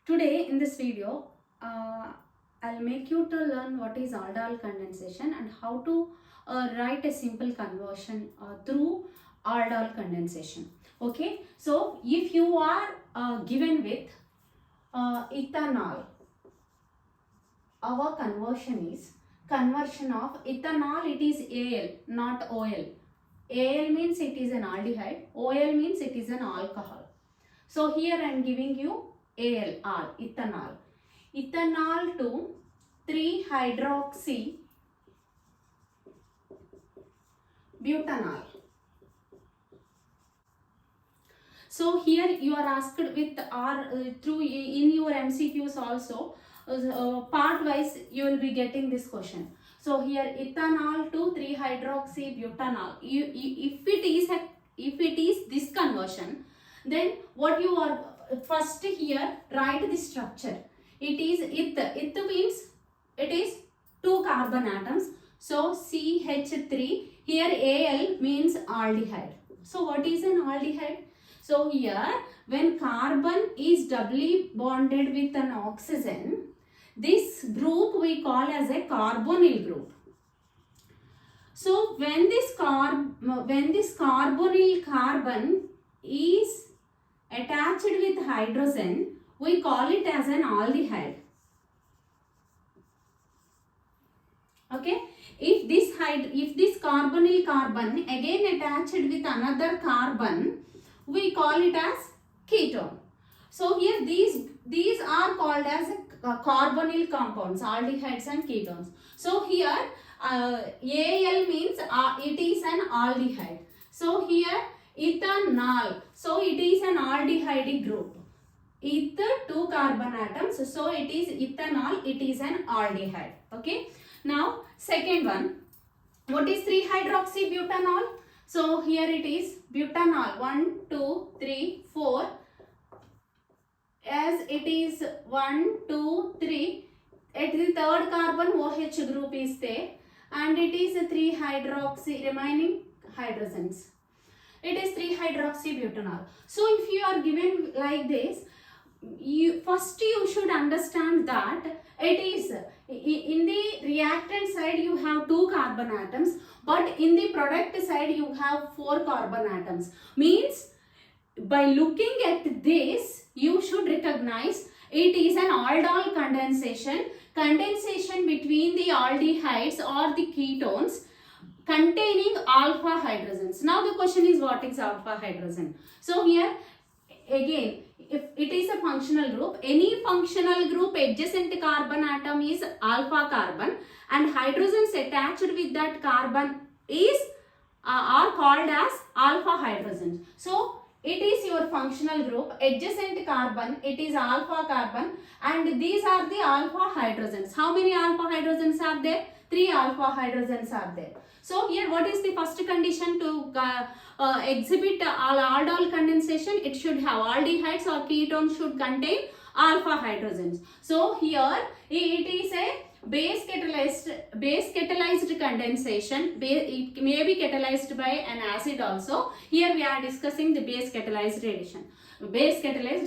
Today in this video, I'll make you to learn what is aldol condensation and how to write a simple conversion through aldol condensation. Okay, so if you are given with ethanol, our conversion is conversion of ethanol, it is Al, not OL. Al means it is an aldehyde, OL means it is an alcohol. So here I am giving you Al, ethanol. Ethanol to 3-hydroxy butanol. So here you are asked with through in your MCQs also, part wise you will be getting this question. So here ethanol to 3-hydroxy butanol. If it is this conversion, then what you are first here write the structure. It is eth means it is 2 carbon atoms. So CH3, here Al means aldehyde. So what is an aldehyde? So here when carbon is doubly bonded with an oxygen, this group we call as a carbonyl group. So when this carbonyl carbon is attached with hydrogen, we call it as an aldehyde. Okay, if this carbonyl carbon again attached with another carbon, we call it as ketone. So here these are called as carbonyl compounds, aldehydes and ketones. So here Al means it is an aldehyde. So here ethanol, so it is an aldehyde group. Ether 2 carbon atoms, so it is ethanol, it is an aldehyde. Okay. Now second one, what is 3-hydroxy butanol? So here it is butanol 1, 2, 3, 4. As it is 1, 2, 3, at the third carbon OH group is there and it is 3-hydroxy remaining hydrogens. It is 3-hydroxy butanol. So if you are given like this, first you should understand that it is in the reactant side you have 2 carbon atoms, but in the product side you have 4 carbon atoms. Means by looking at this you should recognize it is an aldol condensation between the aldehydes or the ketones containing alpha hydrogens. Now the question is, what is alpha hydrogen? So here again, if it is a functional group, any functional group adjacent carbon atom is alpha carbon and hydrogens attached with that carbon is are called as alpha hydrogens. So it is your functional group, adjacent carbon, it is alpha carbon and these are the alpha hydrogens. How many alpha hydrogens are there? 3 alpha hydrogens are there. So here what is the first condition to exhibit aldol condensation? It should have aldehydes or ketones should contain alpha hydrogens. So here it is a base catalyzed condensation. It may be catalyzed by an acid also. Here we are discussing the base catalyzed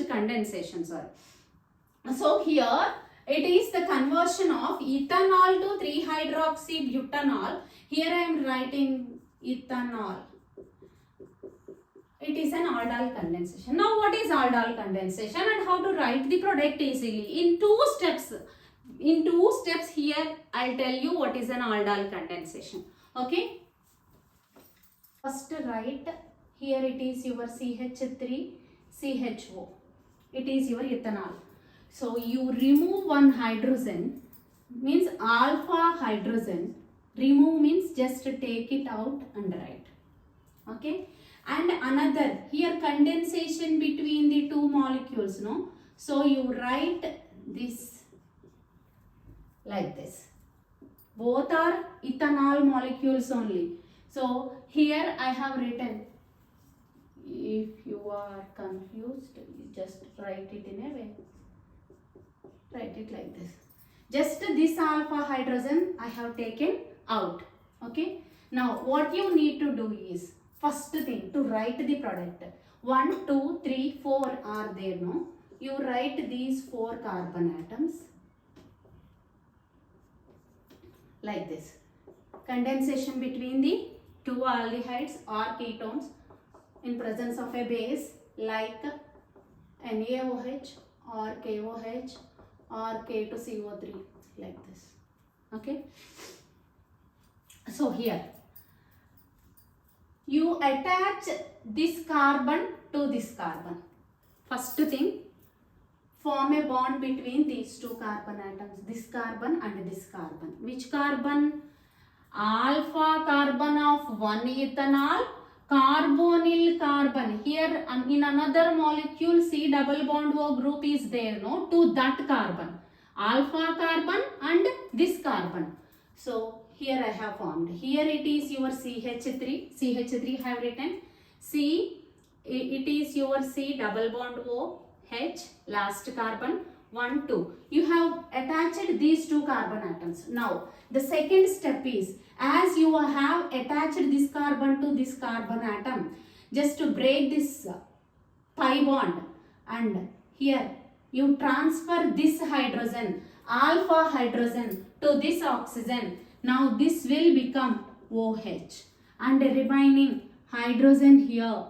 condensation. So here it is the conversion of ethanol to 3-hydroxy butanol. Here I am writing ethanol. It is an aldol condensation. Now what is aldol condensation and how to write the product easily? In two steps here I'll tell you what is an aldol condensation. Okay. First write, here it is your CH3 CHO. It is your ethanol. So you remove one hydrogen, means alpha hydrogen. Remove means just take it out and write. Okay. And another, here condensation between the two molecules, no? So you write this like this. Both are ethanol molecules only. So here I have written. If you are confused, you just write it in a way. Write it like this. Just this alpha hydrogen I have taken out. Okay. Now what you need to do is, first thing, to write the product. 1, 2, 3, 4 are there, no? you write these 4 carbon atoms like this. Condensation between the 2 aldehydes or ketones in presence of a base like NaOH or KOH or K2CO3 like this. Okay. So here you attach this carbon to this carbon. First thing, form a bond between these 2 carbon atoms, this carbon and this carbon. Which carbon? Alpha carbon of 1 ethanol, carbonyl carbon. Here in another molecule C double bond O group is there, no, to that carbon. Alpha carbon and this carbon. So here I have formed. Here it is your CH3. CH3 have written. C, it is your C double bond O, H, last carbon, 1, 2. You have attached these 2 carbon atoms. Now, the second step is, as you have attached this carbon to this carbon atom, just to break this pi bond, and here you transfer this hydrogen, alpha hydrogen, to this oxygen. Now this will become OH and the remaining hydrogen here,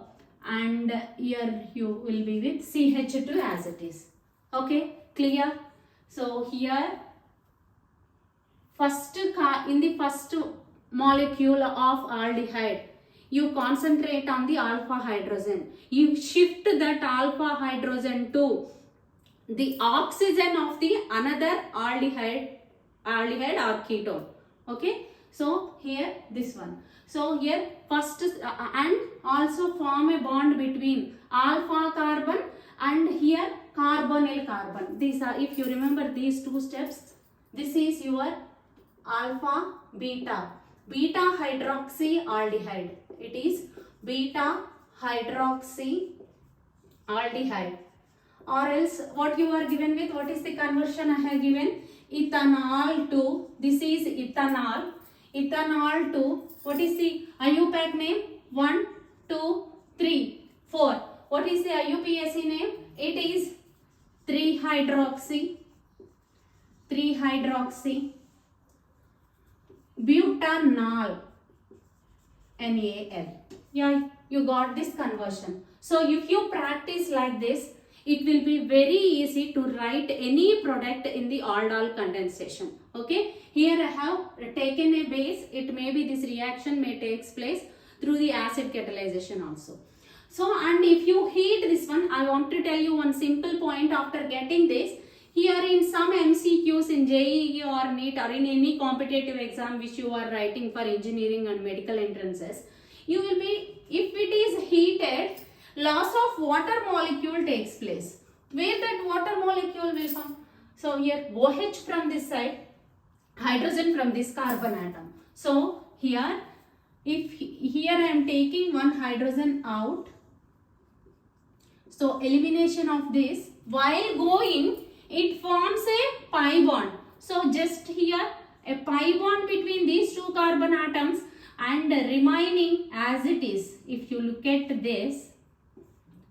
and here you will be with CH2 as it is. Okay, clear? So here in the first molecule of aldehyde, you concentrate on the alpha hydrogen. You shift that alpha hydrogen to the oxygen of the another aldehyde or ketone. Okay, so here this one. So here first and also form a bond between alpha carbon and here carbonyl carbon. These are, if you remember these 2 steps, this is your alpha beta hydroxy aldehyde. It is beta hydroxy aldehyde. Or else what you are given with, what is the conversion I have given? Ethanol to, this is ethanol to, what is the IUPAC name? 1, 2, 3, 4. What is the IUPAC name? It is 3-hydroxy butanol, NaL. Yeah, you got this conversion. So if you practice like this, it will be very easy to write any product in the aldol condensation. Okay, here I have taken a base. It may be this reaction may take place through the acid catalyzation also. So, and if you heat this one, I want to tell you one simple point after getting this. Here in some MCQs in JEE or NEET or in any competitive exam which you are writing for engineering and medical entrances, you will be, if it is heated, loss of water molecule takes place. Where that water molecule will come? So here OH from this side, hydrogen from this carbon atom. So here, if here I am taking one hydrogen out, so elimination of this, while going it forms a pi bond. So just here a pi bond between these 2 carbon atoms and remaining as it is. If you look at this,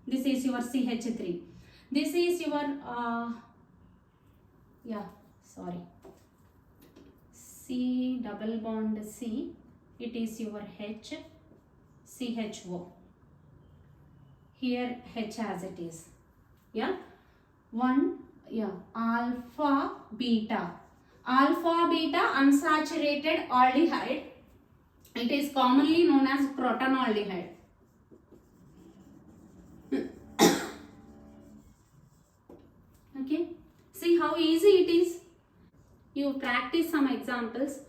this is your CH3. This is your, C double bond C. It is your H, CHO. Here H as it is. Yeah. Alpha beta unsaturated aldehyde. It is commonly known as crotonaldehyde. Okay, see how easy it is. You practice some examples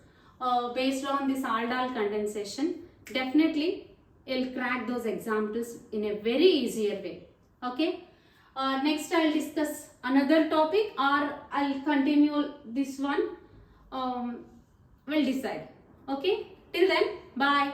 based on this aldol condensation. Definitely you'll crack those examples in a very easier way. Okay, next I'll discuss another topic or I'll continue this one. We'll decide. Okay, till then, bye.